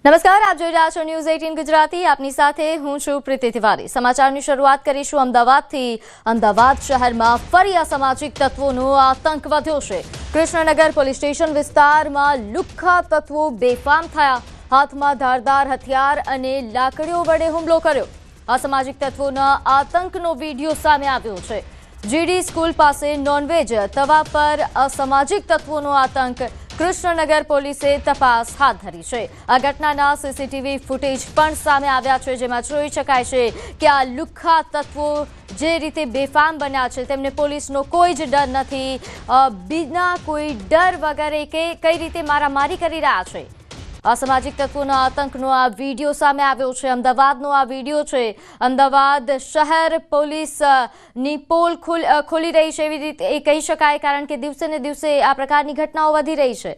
નમસ્કાર, આપ જોઈ રહ્યા છો ન્યૂઝ 18 ગુજરાતી। આપની સાથે હું છું પ્રીતિ તિવારી। સમાચારની શરૂઆત કરીશું અમદાવાદથી। અમદાવાદ શહેરમાં ફરી અસામાજિક તત્વોનો આતંક વધ્યો છે। કૃષ્ણનગર પોલીસ સ્ટેશન વિસ્તારમાં લુખ્ખા તત્વો બેફામ થયા। હાથમાં ધારદાર હથિયાર અને લાકડીઓ વડે હુમલો કર્યો। અસામાજિક તત્વોના આતંકનો વિડીયો સામે આવ્યો છે। જીડી સ્કૂલ પાસે નોનવેજ તવા પર અસામાજિક તત્વોનો આતંક। કૃષ્ણનગર પોલીસે તપાસ હાથ ધરી છે। આ ઘટનાના સીસીટીવી ફૂટેજ પણ સામે આવ્યા છે, જેમાં જોઈ શકાય છે કે આ લુખ્ખા તત્વો જે રીતે બેફામ બન્યા છે તેમને પોલીસનો કોઈ જ ડર નથી। બિના કોઈ ડર વગર કે કઈ રીતે મારામારી કરી રહ્યા છે। અસામાજિક તત્વોના આતંકનો આ વિડીયો સામે આવ્યો છે। અમદાવાદનો આ વિડીયો છે। અમદાવાદ શહેર પોલીસની પોલ ખોલી રહી છે એવી રીતે એ કહી શકાય, કારણ કે દિવસે ને દિવસે આ પ્રકારની ઘટનાઓ વધી રહી છે।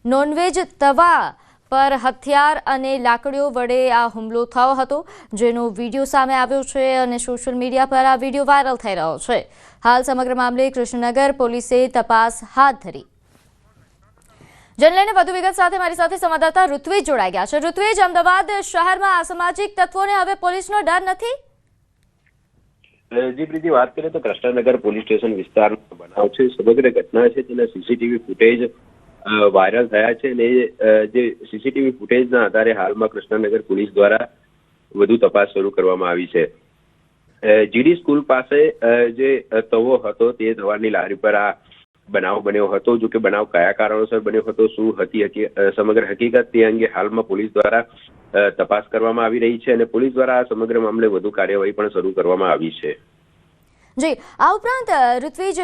નોનવેજ તવા પર હથિયાર અને લાકડીઓ વડે આ હુમલો થયો હતો, જેનો વિડીયો સામે આવ્યો છે અને સોશિયલ મીડિયા પર આ વિડીયો વાયરલ થઈ રહ્યો છે। હાલ સમગ્ર મામલે કૃષ્ણનગર પોલીસે તપાસ હાથ ધરી। જેને લઈને વધુ વિગત સાથે મારી સાથે સંવાદદાતા ઋત્વિજ જોડાઈ ગયા છે। ઋત્વિજ, અમદાવાદ શહેરમાં અસામાજિક તત્વોને હવે પોલીસનો ડર નથી? જી પ્રીતિ, વાત કરીએ તો કૃષ્ણનગર પોલીસ સ્ટેશન વિસ્તારમાં બનાવ છે। સમગ્ર ઘટના છે તેના સીસીટીવી ફૂટેજ વાયરલ થયા છે અને જે સીસીટીવી ફૂટેજના આધારે હાલમાં કૃષ્ણનગર પોલીસ દ્વારા વધુ તપાસ શરૂ કરવામાં આવી છે। જીડી સ્કૂલ પાસે જે તવો હતો તે તવાની લારી પર આ બનાવ બન્યો હતો। જો કે બનાવ કયા કારણોસર બન્યો હતો, શું હતી સમગ્ર હકીકત, તે અંગે હાલમાં પોલીસ દ્વારા તપાસ કરવામાં આવી રહી છે અને પોલીસ દ્વારા આ સમગ્ર મામલે વધુ કાર્યવાહી પણ શરૂ કરવામાં આવી છે। જી, આ ઉપરાંત ઋત્વિજ,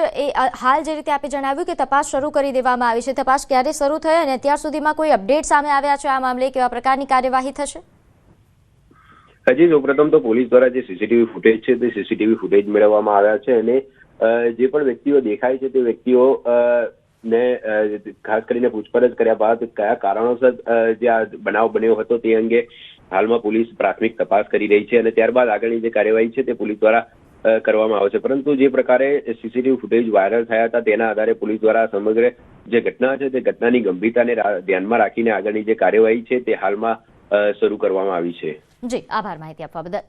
હાલ જે રીતે આપે જણાવ્યું કે તપાસ શરૂ કરી દેવામાં આવી છે, તપાસ ક્યારે શરૂ થઈ અને અત્યાર સુધીમાં કોઈ અપડેટ સામે આવ્યા છે આ મામલે? કેવા પ્રકારની કાર્યવાહી થશે? હજી સૌપ્રથમ તો પોલીસ દ્વારા જે સીસીટીવી ફૂટેજ છે તે સીસીટીવી ફૂટેજ મેળવવામાં આવ્યા છે અને જે પણ વ્યક્તિઓ દેખાય છે તે વ્યક્તિઓ ને ખાસ કરીને પૂછપરછ કર્યા બાદ કયા કારણોસર જે આ બનાવ બન્યો હતો તે અંગે હાલમાં પોલીસ પ્રાથમિક તપાસ કરી રહી છે અને ત્યારબાદ આગળની જે કાર્યવાહી છે તે પોલીસ દ્વારા કરવામાં આવશે। પરંતુ જે પ્રકારે સીસીટીવી ફૂટેજ વાયરલ થયા હતા તેના આધારે પોલીસ દ્વારા સમગ્ર જે ઘટના છે તે ઘટનાની ગંભીરતાને ધ્યાનમાં રાખીને આગળની જે કાર્યવાહી છે તે હાલમાં શરૂ કરવામાં આવી છે। જી, આભાર માહિતી આપવા બદલ।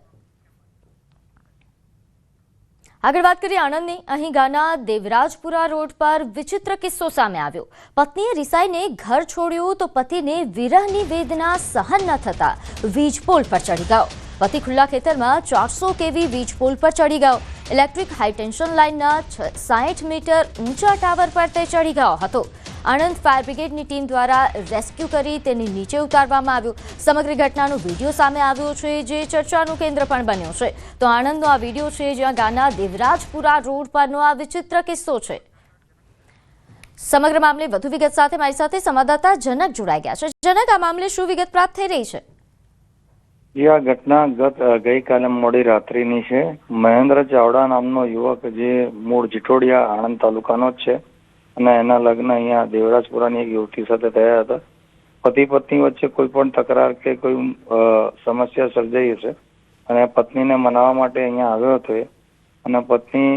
આગળ વાત કરીએ આણંદની। અહીં ગાના દેવરાજપુરા રોડ પર વિચિત્ર કિસ્સો સામે આવ્યો। પત્નીએ રિસાઈને ઘર છોડ્યું તો પતિને વિરહની વેદના સહન ન થતા વીજપોલ પર ચડી ગયો। પતિ ખુલ્લા ખેતરમાં 400 કેવી વીજપોલ પર ચડી ગયો। ઇલેક્ટ્રિક હાઈટેન્શન લાઇનના 60 મીટર ઊંચા ટાવર પર તે ચડી ગયો હતો। આણંદ ફાયર બ્રિગેડની ટીમ દ્વારા રેસ્ક્યુ કરી તેને નીચે ઉતારવામાં આવ્યો। સમગ્ર ઘટનાનો વિડીયો સામે આવ્યો છે, જે ચર્ચાનું કેન્દ્ર પણ બન્યો છે। તો આણંદનો આ વિડીયો છે, જ્યાં ગાના દેવરાજપુરા રોડ પરનો આ વિચિત્ર કિસ્સો છે। સમગ્ર મામલે વધુ વિગત સાથે મારી સાથે સંવાદદાતા જનક જોડાઈ ગયા છે। જનક, આ મામલે શું વિગત પ્રાપ્ત થઈ રહી છે? આ ઘટના ગઈકાલે મોડી રાત્રિની છે। મહેન્દ્ર ચાવડા નામનો યુવક જે મૂળ જીટોડિયા આણંદ તાલુકાનો જ છે અને એના લગ્ન અહીંયા દેવરાજપુરાની એક યુવતી સાથે થયા હતા। પતિ પત્ની વચ્ચે કોઈ પણ તકરાર કે કોઈ સમસ્યા સર્જાઈ હશે અને પત્નીને મનાવવા માટે અહીંયા આવ્યો હતો અને પત્ની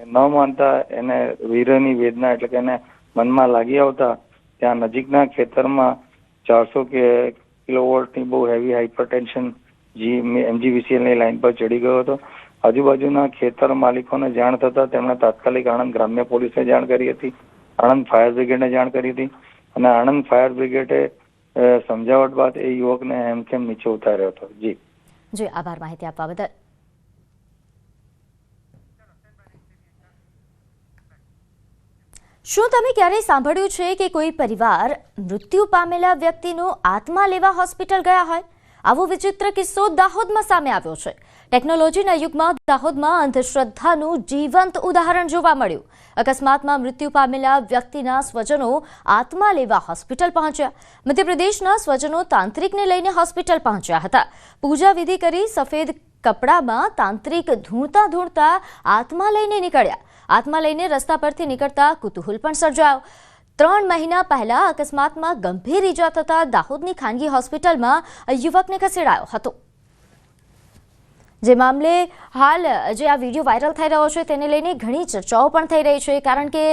ન માનતા એને વિરહની વેદના એટલે કે એને મનમાં લાગી આવતા ત્યાં નજીકના ખેતરમાં 400 કિલોવોલ્ટની બહુ હેવી હાઇપરટેન્શન MGVCLની લાઇન પર ચડી ગયો હતો। આજુબાજુના ખેતર માલિકોને જાણ થતા તેમણે તાત્કાલિક આણંદ ગ્રામ્ય પોલીસને જાણ કરી હતી, આણંદ ફાયર બ્રિગેડને જાણ કરી હતી અને આણંદ ફાયર બ્રિગેડે સમજાવટ બાદ એ યુવકને હેમખેમ નીચે ઉતાર્યો હતો। જી જી, આભાર માહિતી આપવા બદલ। શું તમે ક્યારેય સાંભળ્યું છે કે કોઈ પરિવાર મૃત્યુ પામેલા વ્યક્તિનો આત્મા લેવા હોસ્પિટલ ગયા હોય? આવો વિચિત્ર કિસ્સો દાહોદમાં સામે આવ્યો છે। ટેકનોલોજીના યુગમાં દાહોદમાં અંધશ્રદ્ધાનું જીવંત ઉદાહરણ જોવા મળ્યું। અકસ્માતમાં મૃત્યુ પામેલા વ્યક્તિના સ્વજનો આત્મા લેવા હોસ્પિટલ પહોંચ્યા। મધ્યપ્રદેશના સ્વજનો તાંત્રિકને લઈને હોસ્પિટલ પહોંચ્યા હતા। પૂજા વિધિ કરી સફેદ કપડામાં તાંત્રિક ધૂણતા ધૂણતા આત્મા લઈને નીકળ્યા। આત્મા લઈને રસ્તા પરથી નીકળતા કુતૂહલ પણ સર્જાયો। 3 મહિના પહેલા અકસ્માતમાં ગંભીર ઈજા થતા દાહોદની ખાનગી હોસ્પિટલમાં યુવકને ખસેડાયો હતો। જે મામલે હાલ જે આ વિડીયો વાયરલ થઈ રહ્યો છે તેને લઈને ઘણી ચર્ચાઓ પણ થઈ રહી છે, કારણ કે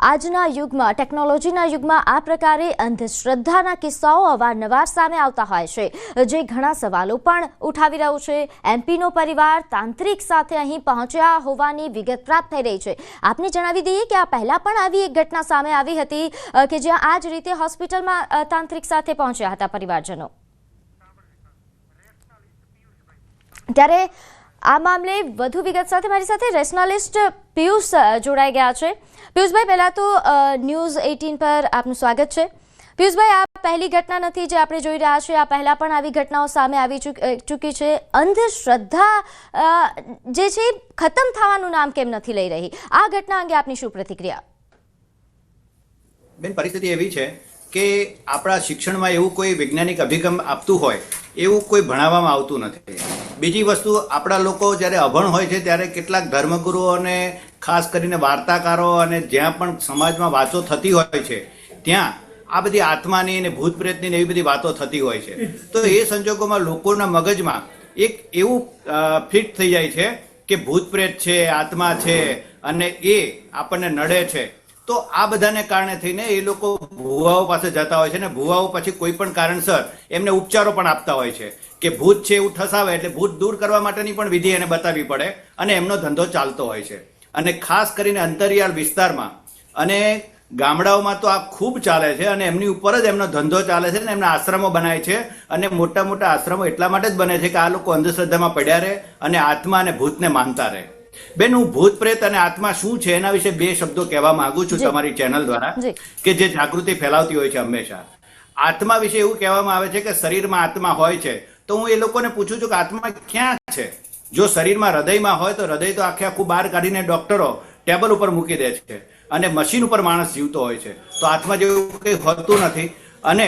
આજના યુગમાં, ટેકનોલોજીના યુગમાં આ પ્રકારે અંધશ્રદ્ધાના કિસ્સાઓ અવારનવાર સામે આવતા હોય છે, જે ઘણા સવાલો પણ ઉઠાવી રહ્યું છે. એમપીનો પરિવાર તાંત્રિક સાથે અહીં પહોંચ્યા હોવાની વિગત પ્રાપ્ત થઈ રહી છે. આપને જણાવી દઈએ કે આ પહેલા પણ આવી એક ઘટના સામે આવી હતી કે જ્યાં આ જ રીતે હોસ્પિટલમાં તાંત્રિક સાથે પહોંચ્યા હતા પરિવારજનો. ત્યારે આ મામલે વધુ વિગત સાથે મારી સાથે રેશનાલિસ્ટ પિયુષ જોડાઈ ગયા છે. પિયુષભાઈ, પહેલા તો ન્યૂઝ 18 પર આપનું સ્વાગત છે. પિયુષભાઈ, આ પહેલી ઘટના નથી જે આપણે જોઈ રહ્યા છીએ, આ પહેલા પણ આવી ઘટનાઓ સામે આવી ચૂકી છે. અંધશ્રદ્ધા જે છે ખતમ થવાનું નામ કેમ નથી લઈ રહી? આ ઘટના અંગે આપની શું પ્રતિક્રિયા? બેન, પરિસ્થિતિ એવી છે કે આપણા શિક્ષણમાં એવું કોઈ વૈજ્ઞાનિક અભિગમ આપતું હોય એવું કોઈ ભણાવવામાં આવતું નથી. બીજી વસ્તુ, આપણા લોકો જ્યારે અભણ હોય છે ત્યારે કેટલાક ધર્મગુરુઓ અને ખાસ કરીને વાર્તાકારો અને જ્યાં પણ સમાજમાં વાતો થતી હોય છે ત્યાં આ બધી આત્માની અને ભૂત પ્રેતની એવી બધી વાતો થતી હોય છે. તો એ સંજોગોમાં લોકોના મગજમાં એક એવું ફિટ થઈ જાય છે કે ભૂત પ્રેત છે, આત્મા છે અને એ આપણને નડે છે. તો આ બધાને કારણે થઈને એ લોકો ભુવાઓ પાસે જતા હોય છે ને ભુવાઓ પછી કોઈ પણ કારણસર એમને ઉપચારો પણ આપતા હોય છે કે ભૂત છે એવું ઠસાવે એટલે ભૂત દૂર કરવા માટેની પણ વિધિ એને બતાવવી પડે અને એમનો ધંધો ચાલતો હોય છે. અને ખાસ કરીને અંતરિયાળ વિસ્તારમાં અને ગામડાઓમાં તો આ ખૂબ ચાલે છે અને એમની ઉપર જ એમનો ધંધો ચાલે છે અને એમના આશ્રમો બનાય છે. અને મોટા મોટા આશ્રમો એટલા માટે જ બને છે કે આ લોકો અંધશ્રદ્ધામાં પડ્યા રહે અને આત્મા અને ભૂતને માનતા રહે. બેન, હું ભૂત પ્રેત અને આત્મા શું છે એના વિશે 2 શબ્દો કહેવા માંગુ છું તમારી ચેનલ દ્વારા, કે જે જાગૃતિ ફેલાવતી હોય છે હંમેશા. આત્મા વિશે એવું કહેવામાં આવે છે કે શરીરમાં આત્મા હોય છે. તો હું એ લોકોને પૂછું છું કે આત્મા ક્યાં છે? જો શરીરમાં હૃદયમાં હોય તો હૃદય તો આખું બહાર કાઢીને ડોક્ટરો ટેબલ ઉપર મૂકી દે છે અને મશીન ઉપર માણસ જીવતો હોય છે. તો આત્મા જેવું કંઈ હોતું નથી. અને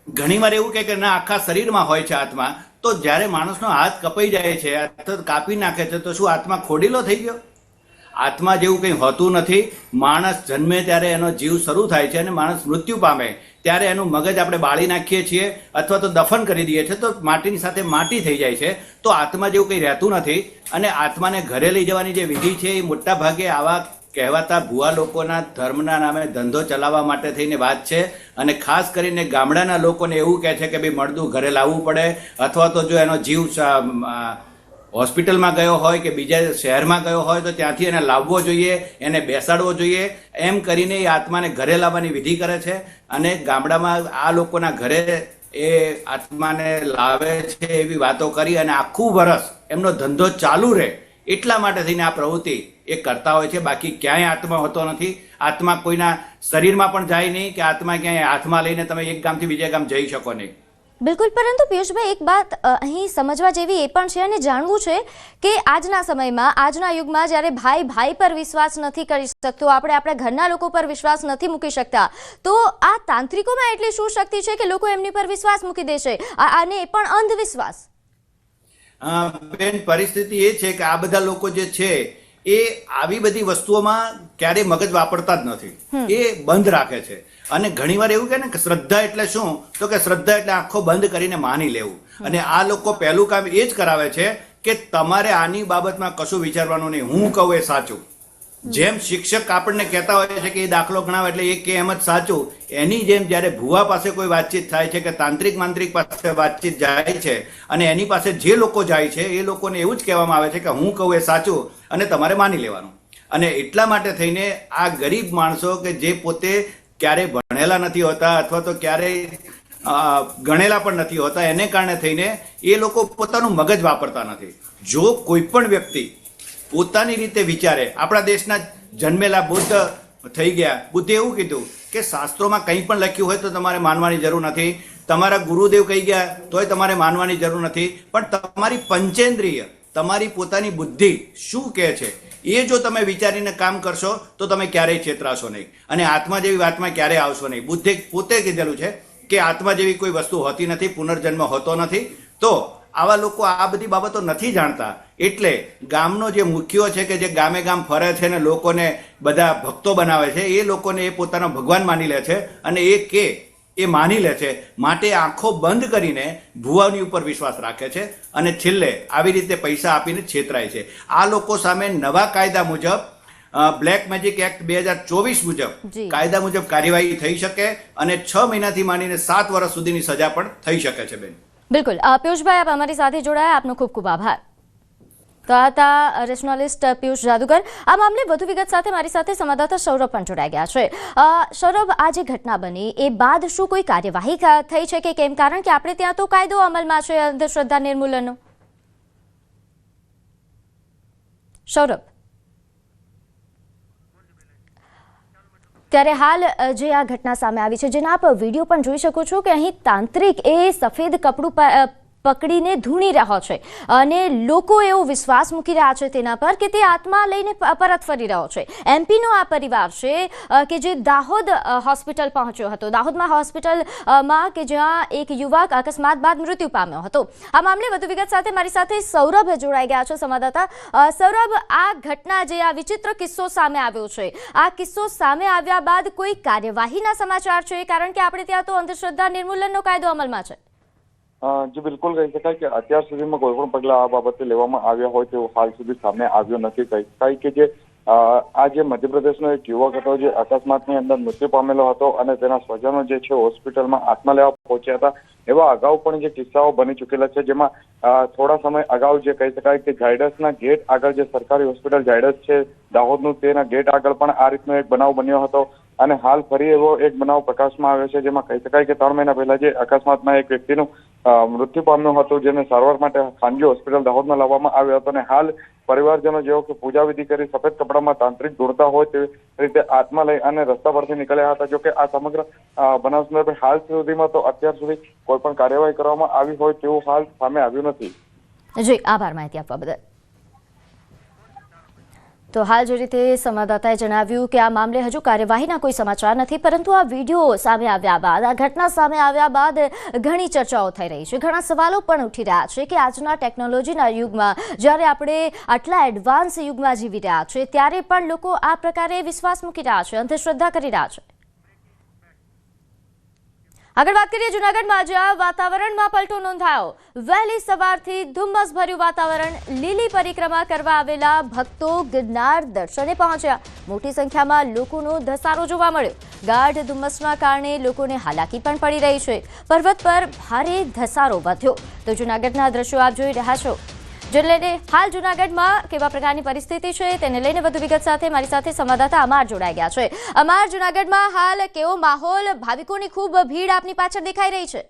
ઘણીવાર એવું કહે કે ના, આખા શરીરમાં હોય છે આત્મા. તો જ્યારે માણસનો હાથ કપાઈ જાય છે અથવા કાપી નાખે છે તો શું આત્મા ખોડીલો થઈ ગયો? આત્મા જેવું કંઈ હોતું નથી. માણસ જન્મે ત્યારે એનો જીવ શરૂ થાય છે અને માણસ મૃત્યુ પામે ત્યારે એનું મગજ આપણે બાળી નાખીએ છીએ અથવા તો દફન કરી દઈએ છીએ તો માટીની સાથે માટી થઈ જાય છે. તો આત્મા જેવું કંઈ રહેતું નથી. અને આત્માને ઘરે લઈ જવાની જે વિધિ છે એ મોટા ભાગે આવા કહેવાતા ભુવા લોકોના ધર્મના નામે ધંધો ચલાવવા માટે થઈને વાત છે. અને ખાસ કરીને ગામડાના લોકોને એવું કહે છે કે ભાઈ મળદું ઘરે લાવવું પડે, અથવા તો જો એનો જીવ હોસ્પિટલમાં ગયો હોય કે બીજા શહેરમાં ગયો હોય તો ત્યાંથી એને લાવવો જોઈએ, એને બેસાડવો જોઈએ. એમ કરીને એ આત્માને ઘરે લાવવાની વિધિ કરે છે. અને ગામડામાં આ લોકોના ઘરે એ આત્માને લાવે છે એવી વાતો કરી અને આખું વર્ષ એમનો ધંધો ચાલુ રહે એટલા માટે થઈને આ પ્રવૃત્તિ એ કરતા હોય છે. બાકી ક્યાંય આત્મા હોતો નથી. આત્મા કોઈના શરીરમાં પણ જાય નહીં કે આત્મા ક્યાંય હાથમાં લઈને તમે એક ગામથી બીજા ગામ જઈ શકો નહીં. બિલકુલ, પરંતુ પિયુષભાઈ, એક વાત અહીં સમજવા જેવી એ પણ છે અને જાણવું છે કે આજના સમયમાં, આજના યુગમાં જ્યારે ભાઈ ભાઈ પર વિશ્વાસ નથી કરી શકતો, આપણે આપણા ઘરના લોકો પર વિશ્વાસ નથી મૂકી શકતા, તો આ તાંત્રિકોમાં એટલી શું શક્તિ છે કે લોકો એમની પર વિશ્વાસ મૂકી દેશે, અને એ પણ અંધવિશ્વાસ? બેન, પરિસ્થિતિ એ છે કે આ બધા લોકો જે છે એ આવી બધી વસ્તુઓમાં ક્યારેય મગજ વાપરતા જ નથી. એ બંધ રાખે છે. અને ઘણીવાર એવું કહે ને કે શ્રદ્ધા એટલે શું, તો કે શ્રદ્ધા એટલે આંખો બંધ કરીને માની લેવું. અને આ લોકો પહેલું કામ એ જ કરાવે છે કે તમારે આની બાબતમાં કશું વિચારવાનું નહીં, હું કહું એ સાચું. જેમ શિક્ષક આપણને કહેતા હોય છે કે એ દાખલો ગણાવે એટલે એ કે એમ જ સાચું, એની જેમ જ્યારે ભુવા પાસે કોઈ વાતચીત થાય છે કે તાંત્રિક માંત્રિક પાસે વાતચીત જાય છે અને એની પાસે જે લોકો જાય છે એ લોકોને એવું જ કહેવામાં આવે છે કે હું કહું એ સાચું અને તમારે માની લેવાનું. અને એટલા માટે થઈને આ ગરીબ માણસો કે જે પોતે ક્યારેય ભણેલા નથી હોતા અથવા તો ક્યારેય ગણેલા પણ નથી હોતા, એને કારણે થઈને એ લોકો પોતાનું મગજ વાપરતા નથી. જો કોઈ પણ વ્યક્તિ પોતાની રીતે વિચારે, આપણા દેશના જન્મેલા બુદ્ધ થઈ ગયા, બુદ્ધે એવું કીધું કે શાસ્ત્રોમાં કંઈ પણ લખ્યું હોય તો તમારે માનવાની જરૂર નથી, તમારા ગુરુદેવ કહી ગયા તોય તમારે માનવાની જરૂર નથી, પણ તમારી પંચેન્દ્રિય, તમારી પોતાની બુદ્ધિ શું કહે છે એ જો તમે વિચારીને કામ કરશો તો તમે ક્યારેય છેતરાશો નહીં અને આત્મા જેવી વાતમાં ક્યારેય આવશો નહીં. બુદ્ધે પોતે કીધેલું છે કે આત્મા જેવી કોઈ વસ્તુ હોતી નથી, પુનર્જન્મ હોતો નથી. તો આવા લોકો આ બધી બાબતો નથી જાણતા. એટલે ગામનો જે મુખ્યો છે કે જે ગામે ગામ ફરે છે ને લોકોને બધા ભક્તો બનાવે છે, એ લોકોને એ પોતાનો ભગવાન માની લે છે અને એ કે એ માની લે છે, માટે આંખો બંધ કરીને ભુવાની ઉપર વિશ્વાસ રાખે છે અને છેલ્લે આવી રીતે પૈસા આપીને છેતરાય છે. આ લોકો સામે નવા કાયદા મુજબ બ્લેક મેજિક એક્ટ 2024 મુજબ કાયદા મુજબ કાર્યવાહી થઈ શકે અને 6 મહિનાથી માંડીને 7 વર્ષ સુધીની સજા પણ થઈ શકે છે. બેન, બિલકુલ. પિયુષભાઈ, આપ અમારી સાથે જોડાયા, આપનો ખૂબ ખૂબ આભાર. તો આ હતા રેશનલિસ્ટ પિયુષ જાદુગર. આ મામલે વધુ વિગત સાથે મારી સાથે સંવાદદાતા સૌરભ પણ જોડાઈ ગયા છે. સૌરભ, આ જે ઘટના બની એ બાદ શું કોઈ કાર્યવાહી થઈ છે કે કેમ? કારણ કે આપણે ત્યાં તો કાયદો અમલમાં છે અંધશ્રદ્ધા નિર્મૂલનનો. સૌરભ, ત્યારે હાલ જે આ ઘટના સામે આવી છે, જેના આપ વિડીયો પણ જોઈ શકો છો કે અહીં તાંત્રિક એ સફેદ કપડું પકડીને ધૂણી રહ્યો છે અને લોકો એવો વિશ્વાસ મૂકી રહ્યા છે તેના પર કે તે આત્મા લઈને પરત ફરી રહ્યો છે. એમપીનો આ પરિવાર છે કે જે દાહોદ હોસ્પિટલ પહોંચ્યો હતો, દાહોદમાં હોસ્પિટલમાં કે જ્યાં એક યુવક અકસ્માત બાદ મૃત્યુ પામ્યો હતો. આ મામલે વધુ વિગત સાથે મારી સાથે સૌરભ જોડાઈ ગયા છે, સંવાદદાતા. સૌરભ, આ ઘટના જે આ વિચિત્ર કિસ્સો સામે આવ્યો છે, આ કિસ્સો સામે આવ્યા બાદ કોઈ કાર્યવાહીના સમાચાર છે? કારણ કે આપણે ત્યાં તો અંધશ્રદ્ધા નિર્મૂલનનો કાયદો અમલમાં છે. જી બિલકુલ કહી શકાય કે અત્યાર સુધીમાં કોઈ પણ પગલા આ બાબતે લેવામાં આવ્યા હોય તેવું હાલ સુધી સામે આવ્યો નથી. કહી શકાય કે જે આ જે મધ્યપ્રદેશનો એક યુવક હતો જે અકસ્માતની અંદર મૃત્યુ પામેલો હતો અને તેના સ્વજનો જે છે હોસ્પિટલમાં આત્મા લેવા પહોંચ્યા હતા, એવા અગાઉ પણ જે કિસ્સાઓ બની ચૂકેલા છે, જેમાં થોડા સમય અગાઉ જે કહી શકાય કે ઝાયડસના ગેટ આગળ, જે સરકારી હોસ્પિટલ ઝાયડસ છે દાહોદનું, તેના ગેટ આગળ પણ આ રીતનો એક બનાવ બન્યો હતો. અને હાલ ફરી એવો એક બનાવ પ્રકાશમાં આવ્યો છે, જેમાં કહી શકાય કે 3 મહિના પહેલા જે અકસ્માતમાં એક વ્યક્તિનું મૃત્યુ પામ્યું હતું, જેને સારવાર માટે ખાનગી હોસ્પિટલ દાહોદમાં લાવવામાં આવ્યો હતો. અને હાલ પરિવારજનો જેઓ કે પૂજા વિધિ કરી સફેદ કપડામાં તાંત્રિક દોડતા હોય તેવી રીતે આત્મા લઈ અને રસ્તા પરથી નીકળ્યા હતા. જોકે આ સમગ્ર બનાવ સંદર્ભે હાલ સુધીમાં તો અત્યાર સુધી કોઈ પણ કાર્યવાહી કરવામાં આવી હોય તેવું હાલ સામે આવ્યું નથી. જી, આભાર માહિતી આપવા બદલ. તો હાલ જે રીતે સંવાદદાતાએ જણાવ્યું કે આ મામલે હજુ કાર્યવાહીના કોઈ સમાચાર નથી, પરંતુ આ વિડીયો સામે આવ્યા બાદ, આ ઘટના સામે આવ્યા બાદ ઘણી ચર્ચાઓ થઈ રહી છે, ઘણા સવાલો પણ ઉઠી રહ્યા છે કે આજના ટેકનોલોજીના યુગમાં, જ્યારે આપણે આટલા એડવાન્સ યુગમાં જીવી રહ્યા છે, ત્યારે પણ લોકો આ પ્રકારે વિશ્વાસ મૂકી રહ્યા છે, અંધશ્રદ્ધા કરી રહ્યા છે. આગળ વાત કરીએ જૂનાગઢમાં, જ્યાં વાતાવરણમાં પલટો નોંધાયો. વહેલી સવારથી ધુમ્મસભર્યું વાતાવરણ, લીલી પરિક્રમા કરવા આવેલા ભક્તો ગિરનાર દર્શને પહોંચ્યા. મોટી સંખ્યામાં લોકોનો ધસારો જોવા મળ્યો. ગાઢ ધુમ્મસના કારણે લોકોને હાલાકી પણ પડી રહી છે. પર્વત પર ભારે ધસારો વધ્યો. તો જૂનાગઢના દ્રશ્યો આપ જોઈ રહ્યા છો, જેને લઈને હાલ જૂનાગઢમાં કેવા પ્રકારની પરિસ્થિતિ છે તેને લઈને વધુ વિગત સાથે મારી સાથે સંવાદદાતા અમાર જોડાઈ ગયા છે. અમાર, જૂનાગઢમાં હાલ કેવો માહોલ, ભાવિકોની ખૂબ ભીડ આપની પાછળ દેખાઈ રહી છે?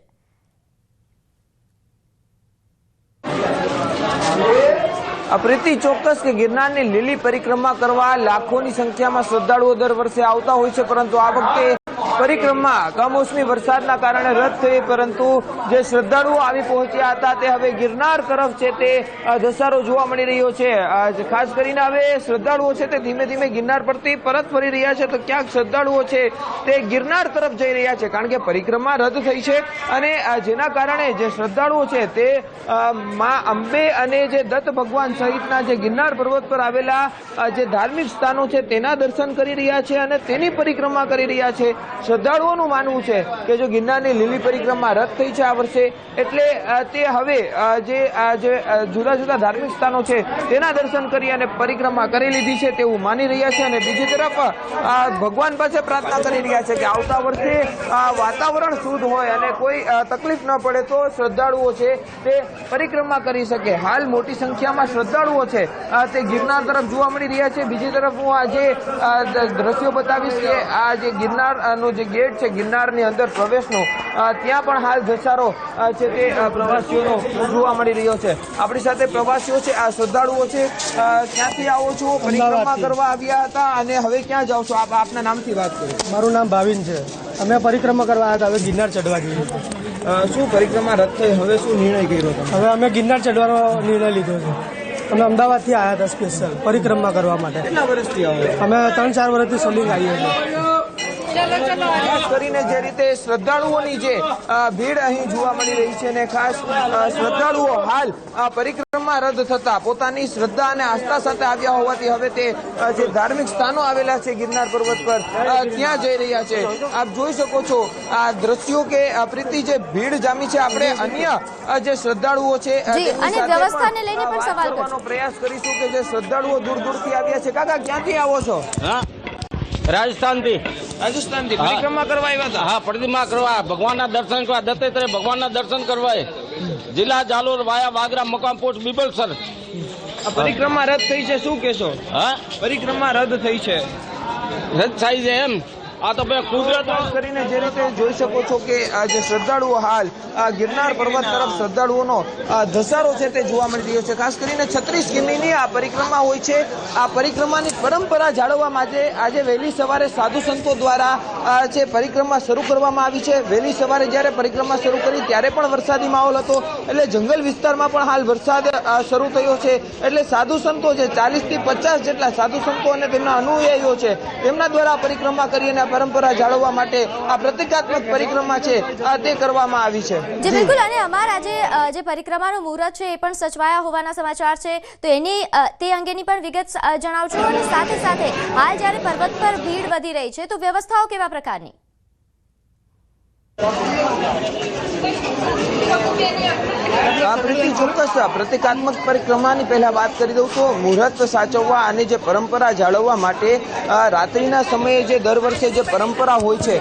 પ્રીતિ, ચોક્કસ કે ગિરનારની લીલી પરિક્રમા કરવા લાખોની સંખ્યામાં શ્રદ્ધાળુઓ દર વર્ષે આવતા હોય છે, પરંતુ આ વખતે પરિક્રમા કમોસમી વરસાદના કારણે રદ થઈ, પરંતુ જે શ્રદ્ધાળુઓ આવી પહોંચ્યા હતા તે હવે ગિરનાર તરફ છે તે ધસારો જોવા મળી રહ્યો છે. ખાસ કરીને હવે શ્રદ્ધાળુઓ છે તે ધીમે ધીમે ગિરનાર પરથી પરત ફરી રહ્યા છે, તો ક્યાંક શ્રદ્ધાળુઓ છે તે ગિરનાર તરફ જઈ રહ્યા છે, કારણ કે પરિક્રમા રદ થઈ છે અને જેના કારણે જે શ્રદ્ધાળુઓ છે તે માં અંબે અને જે દત્ત ભગવાન સહિતના જે ગિરનાર પર્વત પર આવેલા જે ધાર્મિક સ્થાનો છે તેના દર્શન કરી રહ્યા છે અને તેની પરિક્રમા કરી રહ્યા છે. શ્રદ્ધાળુઓનું માનવું છે કે જો ગિરનારની લીલી પરિક્રમા રદ થઈ છે આ વર્ષે, એટલે તે હવે જે જુદા જુદા ધાર્મિક સ્થાનો છે તેના દર્શન કરી અને પરિક્રમા કરી લીધી છે તેવું માની રહ્યા છે. અને બીજી તરફ ભગવાન પાસે પ્રાર્થના કરી રહ્યા છે કે આવતા વર્ષે વાતાવરણ શુદ્ધ હોય અને કોઈ તકલીફ ન પડે તો શ્રદ્ધાળુઓ છે તે પરિક્રમા કરી શકે. હાલ મોટી સંખ્યામાં શ્રદ્ધાળુઓ છે તે ગિરનાર તરફ જોવા મળી રહ્યા છે. બીજી તરફ હું આજે દ્રશ્યો બતાવીશ કે આ જે ગિરનારનો જે ગેટ છે ગિરનારની અંદર પ્રવેશનો, ત્યાં પણ હાલ ધસારો છે તે પ્રવાસીઓનો જોવા મળી રહ્યો છે. આપણી સાથે પ્રવાસીઓ છે, આ શ્રદ્ધાળુઓ છે. ક્યાંથી આવો છો? પરિક્રમા કરવા આવ્યા હતા અને હવે ક્યાં જાઓ છો? આપના નામથી વાત કરો. મારું નામ ભાવિન છે. અમે પરિક્રમા કરવા આવ્યા હતા, હવે ગિરનાર ચડવા જઈએ છીએ. શું પરિક્રમા રદ થઈ, હવે શું નિર્ણય કર્યો તમે? હવે અમે ગિરનાર ચડવાનો નિર્ણય લીધો છે. અમે અમદાવાદથી આવ્યા હતા સ્પેશિયલ પરિક્રમા કરવા માટે. કેટલા વર્ષથી આવો? અમે 3-4 વર્ષથી સલિંગ આવીએ છીએ. ખાસ કરીને જે રીતે શ્રદ્ધાળુઓની જે ભીડ અહીં જોવા મળી રહી છે અને ખાસ શ્રદ્ધાળુઓ હાલ પરિક્રમા રદ થતા પોતાની શ્રદ્ધા અને આસ્થા સાથે આવ્યા હોવાથી હવે તે જે ધાર્મિક સ્થાનો આવેલા છે ગિરનાર પર્વત પર ત્યાં જઈ રહ્યા છે। આપ જોઈ શકો છો આ દ્રશ્યો કે પ્રીતિ જે ભીડ જામી છે। આપણે અન્ય જે શ્રદ્ધાળુઓ છે અને વ્યવસ્થાને લઈને પણ સવાલ કરવાનો પ્રયાસ કરીશું કે જે શ્રદ્ધાળુઓ દૂર દૂરથી આવ્યા છે। કાકા ક્યાંથી આવો છો? રાજસ્થાનથી પરિક્રમા કરવા આવ્યા હતા? હા, પરિક્રમા કરવા, ભગવાનના દર્શન કરવા, દત્તાત્રેય ભગવાનના દર્શન કરવા જિલ્લા જાલોર વાયા વાગરા મકામ પોસ્ટ બિબલસર। પરિક્રમા રદ થઈ છે, શું કહેશો? હા, પરિક્રમા રદ થઈ છે, રદ થાય છે એમ? આ તો ભાઈ કુદરત ખાસ કરીને જે રીતે જોઈ શકો છો કે આ જે શ્રદ્ધાળુઓ હાલ ગિરનાર પર્વત તરફ શ્રદ્ધાળુઓનો ધસારો છે તે જોવા મળી રહ્યો છે। ખાસ કરીને 36 કિમીની આ પરિક્રમા હોય છે। આ પરિક્રમાની પરંપરા જાળવવા માટે આજે વહેલી સવારે સાધુ સંતો દ્વારા જે પરિક્રમા શરૂ કરવામાં આવી છે। વહેલી સવારે જ્યારે પરિક્રમા શરૂ કરી ત્યારે પણ વરસાદી માહોલ હતો, એટલે જંગલ વિસ્તારમાં પણ હાલ વરસાદ શરૂ થયો છે। એટલે સાધુ સંતો જે 40 થી 50 જેટલા સાધુ સંતો અને તેમના અનુયાયીઓ છે તેમના દ્વારા પરિક્રમા કરી અને પરંપરા જાળવવા માટે આ પ્રતિકાત્મક પરિક્રમા છે તે કરવામાં આવી છે। જી બિલકુલ, અને અમારા જે પરિક્રમાનો મુહૂર્ત છે એ પણ સચવાયા હોવાના સમાચાર છે, તો એની તે અંગેની પણ વિગત જણાવજો। અને સાથે સાથે હાલ જ્યારે પર્વત પર ભીડ વધી રહી છે તો વ્યવસ્થાઓ કેવા પ્રકારની? ચોક્કસ પ્રતિકાત્મક પરિક્રમાની પહેલા વાત કરી દઉં તો મુહૂર્ત સાચવવા અને જે પરંપરા જાળવવા માટે રાત્રિના સમયે જે દર વર્ષે જે પરંપરા હોય છે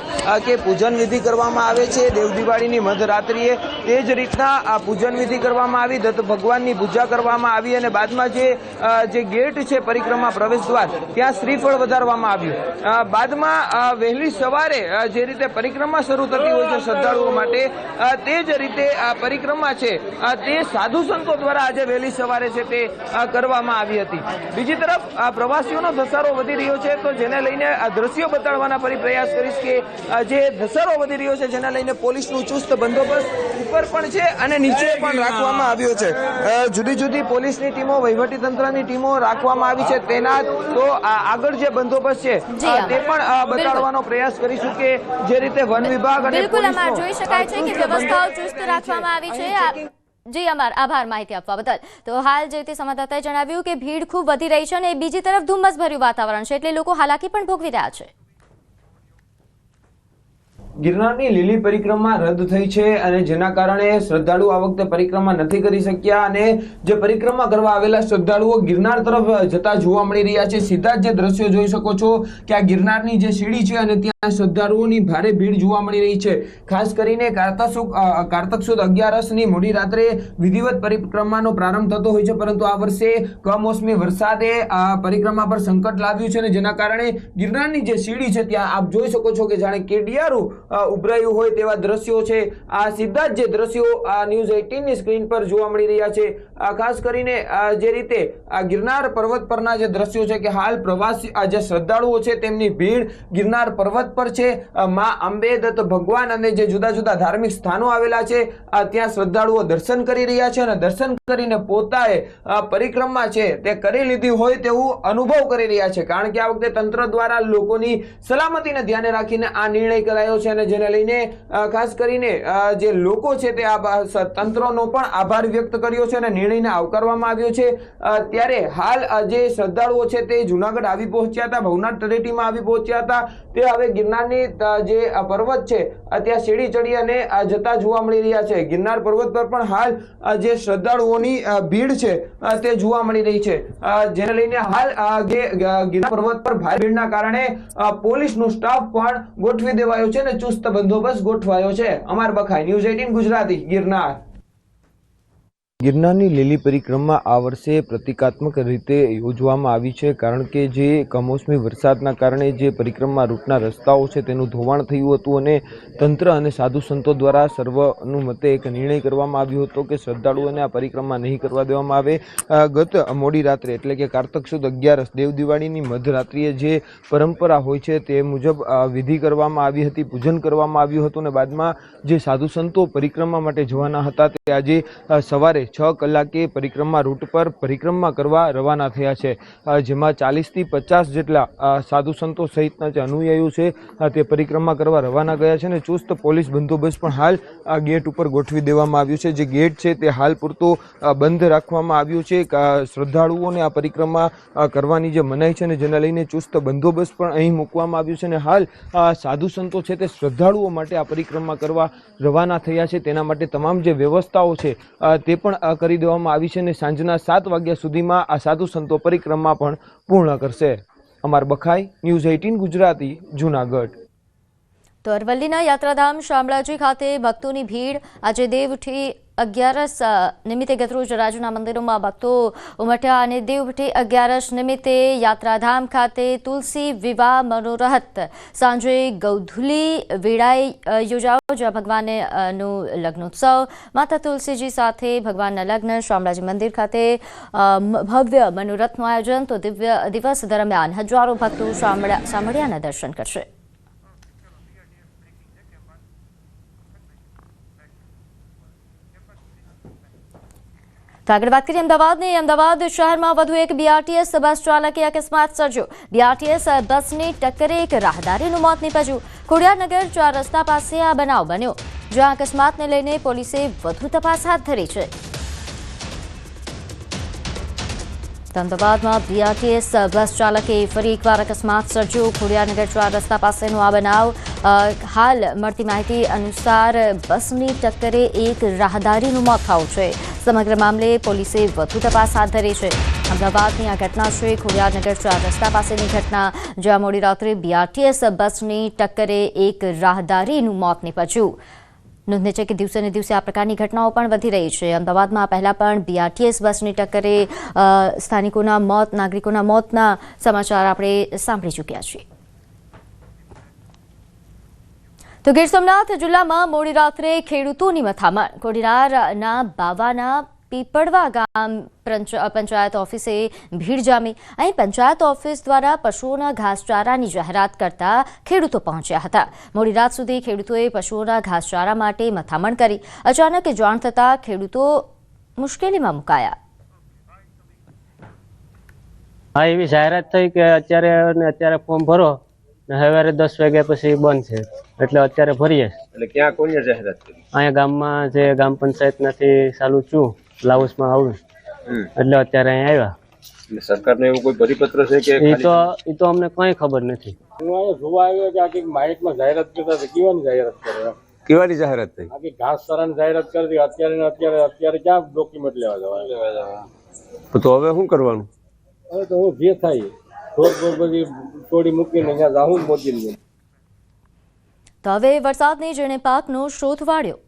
કે પૂજન વિધિ કરવામાં આવે છે દેવ દિવાળીની મધરાત્રિએ, તે જ રીતના આ પૂજન વિધિ કરવામાં આવી, દત્ત ભગવાનની પૂજા કરવામાં આવી અને બાદમાં જે ગેટ છે પરિક્રમા પ્રવેશ દ્વાર ત્યાં શ્રીફળ વધારવામાં આવ્યું। બાદમાં વહેલી સવારે જે રીતે પરિક્રમા શરૂ થતી હોય છે શ્રદ્ધાળુઓ માટે, તે જ રીતે આ પરિક્રમા છે તે સાધુ સંતો દ્વારા આજે વહેલી સવારે છે તે કરવામાં આવી હતી। બીજી તરફ પ્રવાસીઓનો ધસારો વધી રહ્યો છે, તો જેને લઈને આ દ્રશ્યો બતાડવાના ફરી પ્રયાસ કરીશ કે જે ધસારો વધી રહ્યો છે જેને લઈને પોલીસનું ચુસ્ત બંદોબસ્ત ઉપર પણ છે અને નીચે પણ રાખવામાં આવ્યો છે। જુદી જુદી પોલીસની ટીમો, વહીવટી તંત્રની ટીમો રાખવામાં આવી છે તૈનાત। તો આગળ જે બંદોબસ્ત છે તે પણ બતાડવાનો પ્રયાસ કરીશું કે જે રીતે વન વિભાગ અને બિલકુલ અમાર જોઈ શકાય છે કે વ્યવસ્થાઓ ચુસ્ત રાખવામાં આવી છે। જી અમાર આભાર માહિતી આપવા બદલ। તો હાલ જે તે સંવાદદાતાએ જણાવ્યું કે ભીડ ખૂબ વધી રહી છે અને બીજી તરફ ધુમ્મસભર્યું વાતાવરણ છે, એટલે લોકો હાલાકી પણ ભોગવી રહ્યા છે। ગિરનારની લીલી પરિક્રમા રદ થઈ છે અને જેના કારણે શ્રદ્ધાળુઓ આ વખતે પરિક્રમા નથી કરી શક્યા અને જે પરિક્રમા કરવા આવેલા શ્રદ્ધાળુઓ ગિરનાર તરફ જતા જોવા મળી રહ્યા છે। સીધા જ જે દ્રશ્યો જોઈ શકો છો કે આ ગિરનારની જે સીડી છે અને ત્યાં શ્રદ્ધાળુઓની ભારે ભીડ જોવા મળી રહી છે। ખાસ કરીને કારતક સુદ 11ની મોડી રાત્રે વિધિવત પરિક્રમાનો પ્રારંભ થતો હોય છે, પરંતુ આ વર્ષે કમોસમી વરસાદે આ પરિક્રમા પર સંકટ લાવ્યું છે અને જેના કારણે ગિરનારની જે સીડી છે ત્યાં આપ જોઈ શકો છો કે જાણે કેડિયારું ઉભરાયું હોય તેવા દ્રશ્યો છે। આ સીધા જ જે દ્રશ્યો આ ન્યૂઝ 18ની સ્ક્રીન પર જોવા મળી રહ્યા છે। ખાસ કરીને જે રીતે આ ગિરનાર પર્વત પરના જે દ્રશ્યો છે કે હાલ પ્રવાસી જે શ્રદ્ધાળુઓ છે તેમની ભીડ ગિરનાર પર્વત પર છે। માં અંબે, દત્ત ભગવાન અને જે જુદા જુદા ધાર્મિક સ્થાનો આવેલા છે ત્યાં શ્રદ્ધાળુઓ દર્શન કરી રહ્યા છે અને દર્શન કરીને પોતાએ પરિક્રમા છે તે કરી લીધી હોય તેવું અનુભવ કરી રહ્યા છે, કારણ કે આ વખતે તંત્ર દ્વારા લોકોની સલામતીને ધ્યાને રાખીને આ નિર્ણય કરાયો છે અને જેને લઈને ખાસ કરીને જે લોકો છે તે આ તંત્રનો પણ આભાર વ્યક્ત કર્યો છે અને નિર્ણયને આવકારવામાં આવ્યો છે। ત્યારે હાલ જે શ્રદ્ધાળુઓ છે તે જુનાગઢ આવી પહોંચ્યા હતા, ભવનાથ તળેટીમાં આવી પહોંચ્યા હતા, તે હવે ગિરનારની જે પર્વત છે ત્યાં સીડી ચડી અને જતા જોવા મળી રહ્યા છે। ગિરનાર પર્વત પર પણ હાલ જે શ્રદ્ધાળુઓની ભીડ છે તે જોવા મળી રહી છે, જેને લઈને હાલ જે ગિરનાર પર્વત પર ભારે ભીડના કારણે પોલીસનો સ્ટાફ પણ ગોઠવી દેવાયો છે અને ચુસ્ત બંદોબસ્ત ગોઠવાયો છે। અમાર બખાઈ, ન્યૂઝ 18 ગુજરાતી, ગિરનાર। ગિરનારની લીલી પરિક્રમા આ વર્ષે પ્રતિકાત્મક રીતે યોજવામાં આવી છે, કારણ કે જે કમોસમી વરસાદના કારણે જે પરિક્રમા રૂટના રસ્તાઓ છે તેનું ધોવાણ થયું હતું અને તંત્ર અને સાધુ સંતો દ્વારા સર્વાનુમતે એક નિર્ણય કરવામાં આવ્યો હતો કે શ્રદ્ધાળુઓને આ પરિક્રમા નહીં કરવા દેવામાં આવે। ગત મોડી રાત્રે એટલે કે કારતક સુદ 11 દેવ દિવાળીની મધરાત્રિએ જે પરંપરા હોય છે તે મુજબ વિધિ કરવામાં આવી હતી, પૂજન કરવામાં આવ્યું હતું અને બાદમાં જે સાધુ સંતો પરિક્રમા માટે જવાના હતા તે આજે સવારે 6 કલાકે પરિક્રમા રૂટ પર પરિક્રમા કરવા રવાના થયા છે, જેમાં 40 થી 50 જેટલા સાધુ સંતો સહિતના જે અનુયાયીઓ છે તે પરિક્રમા કરવા રવાના ગયા છે અને ચુસ્ત પોલીસ બંદોબસ્ત પણ હાલ આ ગેટ ઉપર ગોઠવી દેવામાં આવ્યું છે. જે ગેટ છે તે હાલ પૂરતો બંધ રાખવામાં આવ્યો છે. શ્રદ્ધાળુઓને આ પરિક્રમા કરવાની જે મનાઈ છે ને જેને લઈને ચુસ્ત બંદોબસ્ત પણ અહીં મૂકવામાં આવ્યું છે અને હાલ સાધુ સંતો છે તે શ્રદ્ધાળુઓ માટે આ પરિક્રમા કરવા રવાના થયા છે. તેના માટે તમામ જે વ્યવસ્થાઓ છે તે પણ કરી દેવામાં આવી છે અને સાંજના 7 વાગ્યા સુધીમાં આ સાધુ સંતો પરિક્રમા પણ પૂર્ણ કરશે. અમર બખાઈ, ન્યૂઝ 18 ગુજરાતી, જૂનાગઢ. તો અરવલ્લીના યાત્રાધામ શામળાજી ખાતે ભક્તોની ભીડ. આજે દેવઉઠી 11 નિમિત્તે ગતરોજ રાજુના મંદિરોમાં ભક્તો ઉમટ્યા અને દેવઉઠી 11 નિમિત્તે યાત્રાધામ ખાતે તુલસી વિવાહ મનોરહત સાંજે ગૌધુલી વેળાએ યોજાયો, જ્યાં ભગવાનનું લગ્નોત્સવ, માતા તુલસીજી સાથે ભગવાનના લગ્ન. શામળાજી મંદિર ખાતે ભવ્ય મનોરથનું આયોજન. તો દિવ્ય દિવસ દરમિયાન હજારો ભક્તો શામળિયાના દર્શન કરશે. તો આગળ વાત કરીએ અમદાવાદની. અમદાવાદ શહેરમાં વધુ એક બીઆરટીએસ બસ ચાલકે અકસ્માત સર્જ્યો. બીઆરટીએસ બસની ટક્કરે એક રાહદારીનું મોત નીપજ્યું. ખોડિયારનગર 4 રસ્તા પાસે આ બનાવ બન્યો, જ્યાં અકસ્માતને લઈને પોલીસે વધુ તપાસ હાથ ધરી છે. અમદાવાદમાં બીઆરટીએસ બસ ચાલકે ફરી એકવાર અકસ્માત સર્જ્યો. ખોડિયારનગર 4 રસ્તા પાસેનો આ બનાવ. હાલ મળતી માહિતી અનુસાર બસની ટક્કરે એક રાહદારીનું મોત થયું છે. સમગ્ર મામલે પોલીસે વધુ તપાસ હાથ ધરી છે. અમદાવાદની આ ઘટના છે ખોડિયારનગર 4 રસ્તા પાસેની ઘટના, જ્યાં મોડી રાત્રે બીઆરટીએસ બસની ટક્કરે એક રાહદારીનું મોત નીપજ્યું. નોંધનીય છે કે દિવસે ને દિવસે આ પ્રકારની ઘટનાઓ પણ વધી રહી છે. અમદાવાદમાં પહેલા પણ બીઆરટીએસ બસની ટક્કરે સ્થાનિકોના મોત, નાગરિકોના મોતના સમાચાર આપણે સાંભળી ચૂક્યા છીએ. તો ગીર સોમનાથ જિલ્લામાં મોડી રાત્રે ખેડૂતોની મથામણ. કોડીનારના બાવાના પીપળવા ગામ પંચાયત ઓફિસે ભીડ જામી. અહીં પંચાયત ઓફિસ દ્વારા પશુઓના ઘાસચારાની જાહેરાત કરતા ખેડૂતો પહોંચ્યા હતા. મોડી રાત સુધી ખેડૂતોએ પશુઓના ઘાસચારા માટે મથામણ કરી. અચાનક જાણ થતાં ખેડૂતો મુશ્કેલીમાં મુકાયા. હા, એવી જાહેરાત થઈ કે અત્યારે ફોર્મ ભરો ને સવારે 10 વાગ્યા પછી બંધ છે, એટલે અત્યારે ભરીએ. એટલે ક્યાં કોની જાહેરાત કરી? અહીંયા ગામમાં જે ગ્રામ પંચાયતમાંથી ચાલુ છું, લાઉસમાં આવું, એટલે અત્યારે અહીંયા આવ્યા. સરકારને એવું કોઈ પરિપત્ર છે કે? એ તો અમને કઈ ખબર નથી. હું અહીંયા જોવા આવ્યો કે આખી માઇકમાં જાહેરાત કરતા હતા. કેવાની જાહેરાત કરે? કેવાની જાહેરાત થઈ? આખી ઘાસચારાની જાહેરાત કરી. અત્યારે ક્યાં ડોક્યુમેન્ટ લેવા જવા? તો હવે શું કરવાનું? હવે તો હું જે થાય બધી છોડી મૂકીને અહીંયા જાઉં મોદીને. તો હવે વરસાદની જેણે પાકનો શોધ વાળ્યો.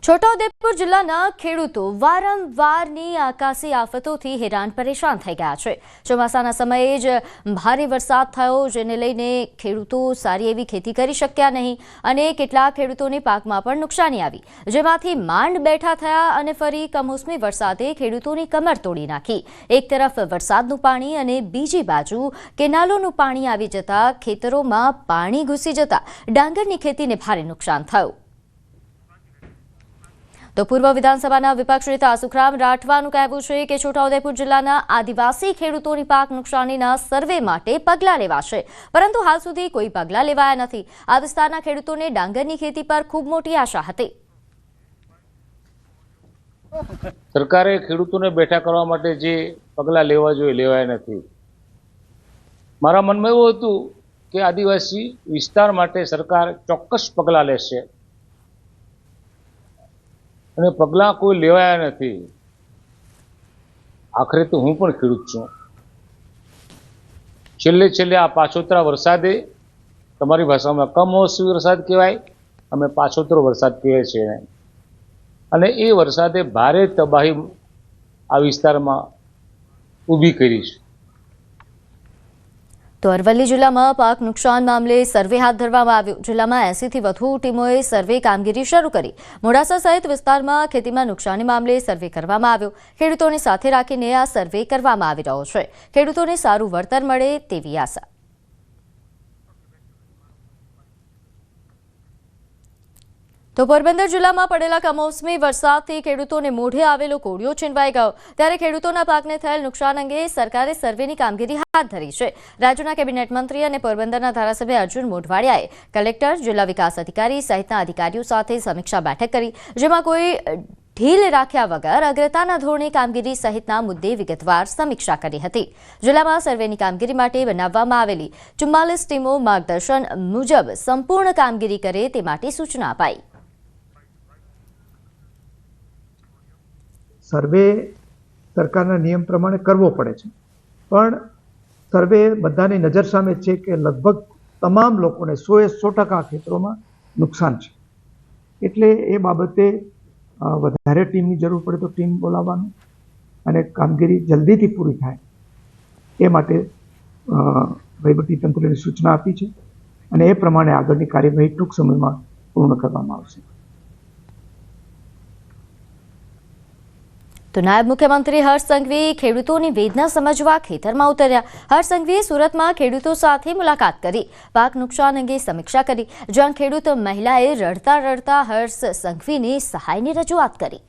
છોટાઉદેપુર જિલ્લાના ખેડૂતો વારંવારની આકાશી આફતોથી હેરાન પરેશાન થઈ ગયા છે. ચોમાસાના સમયે જ ભારે વરસાદ થયો, જેને લઈને ખેડૂતો સારી એવી ખેતી કરી શક્યા નહીં અને કેટલાક ખેડૂતોને પાકમાં પણ નુકસાની આવી, જેમાંથી માંડ બેઠા થયા અને ફરી કમોસમી વરસાદે ખેડૂતોની કમર તોડી નાખી. એક તરફ વરસાદનું પાણી અને બીજી બાજુ કેનાલોનું પાણી આવી જતા ખેતરોમાં પાણી ઘૂસી જતા ડાંગરની ખેતીને ભારે નુકસાન થયું. તો પૂર્વ વિધાનસભાના વિપક્ષ નેતા સુખરામ રાઠવાનું કહેવું છે કે છોટાઉદેપુર જિલ્લાના આદિવાસી ખેડૂતોની પાક નુકસાનીના સર્વે માટે પગલાં લેવાશે, પરંતુ હાલ સુધી કોઈ પગલાં લેવાયા નથી. આ વિસ્તારના ખેડૂતોને ડાંગરની ખેતી પર ખૂબ મોટી આશા હતી. સરકારે ખેડૂતોને બેઠા કરવા માટે જે પગલાં લેવા જોઈએ લેવાયા નથી. મારા મનમાં એવું હતું કે આદિવાસી વિસ્તાર માટે સરકાર ચોક્કસ પગલાં લેશે, અને પગલાં કોઈ લેવાયા નથી. આખરે તો હું પણ ખેડૂત છું. છેલ્લે આ પાછોતરા વરસાદે, તમારી ભાષામાં કમોસમી વરસાદ કહેવાય, અમે પાછોતરો વરસાદ કહીએ છીએ, અને એ વરસાદે ભારે તબાહી આ વિસ્તારમાં ઊભી કરી છે. તો અરવલ્લી જિલ્લામાં પાક નુકસાન મામલે સર્વે હાથ ધરવામાં આવ્યો. જિલ્લામાં 80 થી વધુ ટીમોએ સર્વે કામગીરી શરૂ કરી. મોડાસા સહિત વિસ્તારમાં ખેતીમાં નુકસાની મામલે સર્વે કરવામાં આવ્યો. ખેડૂતોને સાથે રાખીને આ સર્વે કરવામાં આવી રહ્યો છે. ખેડૂતોને સારું વળતર મળે તેવી આશા. તો પોરબંદર જિલ્લામાં પડેલા કમોસમી વરસાદથી ખેડૂતોને મોઢે આવેલો કોળિયો છીનવાઈ ગયો ત્યારે ખેડૂતોના પાકને થયેલ નુકસાન અંગે સરકારે સર્વેની કામગીરી હાથ ધરી છે। રાજ્યના કેબિનેટ મંત્રી અને પોરબંદરના ધારાસભ્ય અર્જુન મોઢવાડિયાએ કલેક્ટર, જિલ્લા વિકાસ અધિકારી સહિતના અધિકારીઓ સાથે સમીક્ષા બેઠક કરી, જેમાં કોઈ ઢીલ રાખ્યા વગર અગ્રતાના ધોરણે કામગીરી સહિતના મુદ્દે વિગતવાર સમીક્ષા કરી હતી। જિલ્લામાં સર્વેની કામગીરી માટે બનાવવામાં આવેલી 44 ટીમો માર્ગદર્શન મુજબ સંપૂર્ણ કામગીરી કરે તે માટે સૂચના અપાઈ। સર્વે સરકારના નિયમ પ્રમાણે કરવો પડે છે, પણ સર્વે બધાની નજર સામે છે કે લગભગ તમામ લોકોને 100% ખેતરોમાં નુકસાન છે, એટલે એ બાબતે વધારે ટીમની જરૂર પડે તો ટીમ બોલાવવાનું અને કામગીરી જલ્દીથી પૂરી થાય એ માટે વહીવટીતંત્રને સૂચના આપી છે અને એ પ્રમાણે આગળની કાર્યવાહી ટૂંક સમયમાં પૂર્ણ કરવામાં આવશે। તો નાયબ મુખ્યમંત્રી હર્ષ સંઘવી ખેડૂતોની વેદના સમજવા ખેતરમાં ઉતર્યા। હર્ષ સંઘવીએ સુરતમાં ખેડૂતો સાથે મુલાકાત કરી, પાક નુકસાન અંગે સમીક્ષા કરી, જ્યાં ખેડૂત મહિલાએ રડતા રડતા હર્ષ સંઘવીને સહાયની રજૂઆત કરી।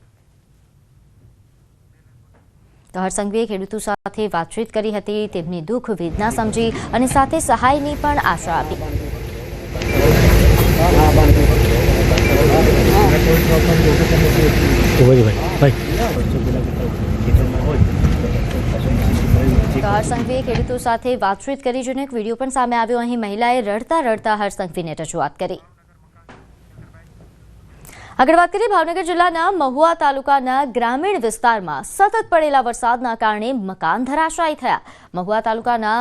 તો હર્ષ સંઘવીએ ખેડૂતો સાથે વાતચીત કરી હતી, તેમની દુઃખ વેદના સમજી અને સાથે સહાયની પણ આશા આપી। હર્ષ સંઘવીએ ખેડૂતો સાથે વાતચીત કરી, જેનો એક વિડીયો પણ સામે આવ્યો। અહીં મહિલાએ રડતા રડતા હર્ષ સંઘવીને રજૂઆત કરી। આગળ વાત કરીએ ભાવનગર જિલ્લાના મહુવા તાલુકાના ગ્રામીણ વિસ્તારમાં સતત પડેલા વરસાદના કારણે મકાન ધરાશાયી થયા। મહુવા તાલુકાના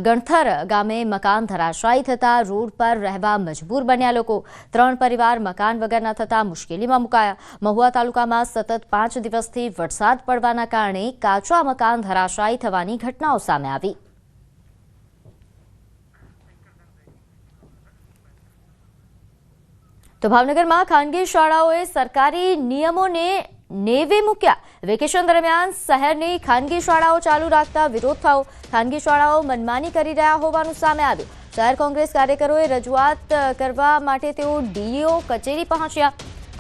ગણથર ગામે મકાન ધરાશાયી થતા રોડ પર રહેવા મજબૂર બન્યા લોકો। 3 પરિવાર મકાન વગરના થતા મુશ્કેલીમાં મુકાયા। મહુવા તાલુકામાં સતત 5 દિવસથી વરસાદ પડવાના કારણે કાચા મકાન ધરાશાયી થવાની ઘટનાઓ સામે આવી। તો ભાવનગરમાં ખાનગી શાળાઓએ સરકારી નિયમોને નેવે મૂક્યા। વેકેશન દરમિયાન શહેરની ખાનગી શાળાઓ ચાલુ રાખતા વિરોધ થયો। ખાનગી શાળાઓ મનમાની કરી રહ્યા હોવાનું સામે આવ્યું। શહેર કોંગ્રેસ કાર્યકરોએ રજૂઆત કરવા માટે તેઓ ડીઈઓ કચેરી પહોંચ્યા।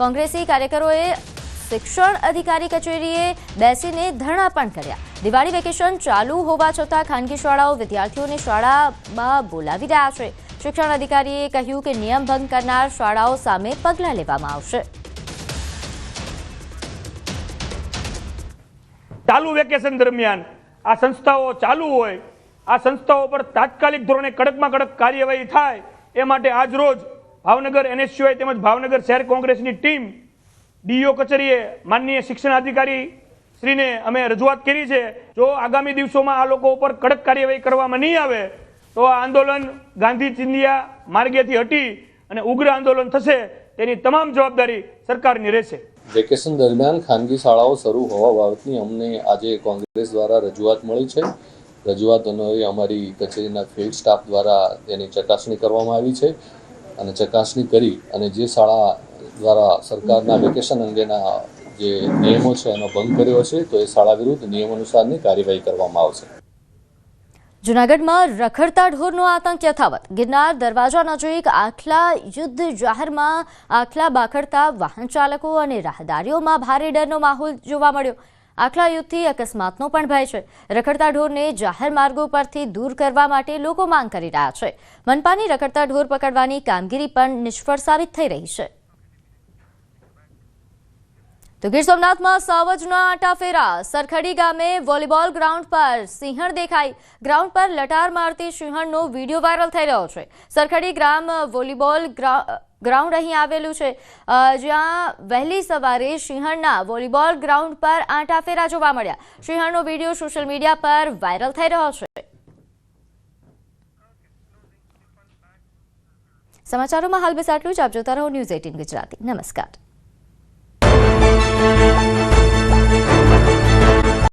કોંગ્રેસી કાર્યકરોએ શિક્ષણ અધિકારી કચેરીએ બેસીને ધરણા પણ કર્યા। દિવાળી વેકેશન ચાલુ હોવા છતાં ખાનગી શાળાઓ વિદ્યાર્થીઓને શાળામાં બોલાવી રહ્યા છે। શિક્ષણ અધિકારીએ કહ્યું કે નિયમ ભંગ કરનાર શાળાઓ સામે પગલાં લેવામાં આવશે। ચાલુ વેકેશન દરમિયાન આ સંસ્થાઓ ચાલુ હોય, આ સંસ્થાઓ પર તાત્કાલિક ધોરણે કડકમાં કડક કાર્યવાહી થાય એ માટે આજ રોજ ભાવનગર NSUI તેમજ ભાવનગર શહેર કોંગ્રેસની ટીમ ડીઈઓ કચેરીએ માનનીય શિક્ષણ અધિકારી શ્રીને અમે રજૂઆત કરી છે। જો આગામી દિવસોમાં આ લોકો ઉપર કડક કાર્યવાહી કરવામાં નહીં આવે તો આ આંદોલન ગાંધી ચિંધિયા માર્ગેથી હટી અને ઉગ્ર આંદોલન થશે, તેની તમામ જવાબદારી સરકારની રહેશે। વેકેશન દરમિયાન ખાનગી શાળાઓ શરૂ હોવા બાબતની અમને આજે કોંગ્રેસ દ્વારા રજૂઆત મળી છે। રજૂઆત અન્વયે અમારી કચેરીના ફિલ્ડ સ્ટાફ દ્વારા તેની ચકાસણી કરવામાં આવી છે અને ચકાસણી કરી અને જે શાળા દ્વારા સરકારના વેકેશન અંગેના જે નિયમો છે એનો ભંગ કર્યો છે તો એ શાળા વિરુદ્ધ નિયમ અનુસારની કાર્યવાહી કરવામાં આવશે। જૂનાગઢમાં રખડતા ઢોરનો આતંક યથાવત। ગિરનાર દરવાજા નજીક આખલા યુદ્ધ જાહેરમાં આખલા બાખડતા વાહન ચાલકો અને રાહદારીઓમાં ભારે ડરનો માહોલ જોવા મળ્યો। આખલા યુદ્ધથી અકસ્માતનો પણ ભય છે। રખડતા ઢોરને જાહેર માર્ગો પરથી દૂર કરવા માટે લોકો માંગ કરી રહ્યા છે। મનપાની રખડતા ઢોર પકડવાની કામગીરી પણ નિષ્ફળ સાબિત થઈ રહી છે। તો ગીર સોમનાથમાં સાવજના આટાફેરા। સરખડી ગામે વોલીબોલ ગ્રાઉન્ડ પર સિંહણ દેખાઈ। ગ્રાઉન્ડ પર લટાર મારતી સિંહણનો વિડીયો વાયરલ થઈ રહ્યો છે। સરખડી ગ્રામ વોલીબોલ ગ્રાઉન્ડ અહીં આવેલું છે, જ્યાં વહેલી સવારે સિંહણના વોલીબોલ ગ્રાઉન્ડ પર આટાફેરા જોવા મળ્યા। સિંહણનો વિડીયો સોશિયલ મીડિયા પર વાયરલ થઈ રહ્યો છે। સમાચારોમાં હાલ બસ આટલું જ। આપ જોતા રહો ન્યૂઝ 18 ગુજરાતી। નમસ્કાર।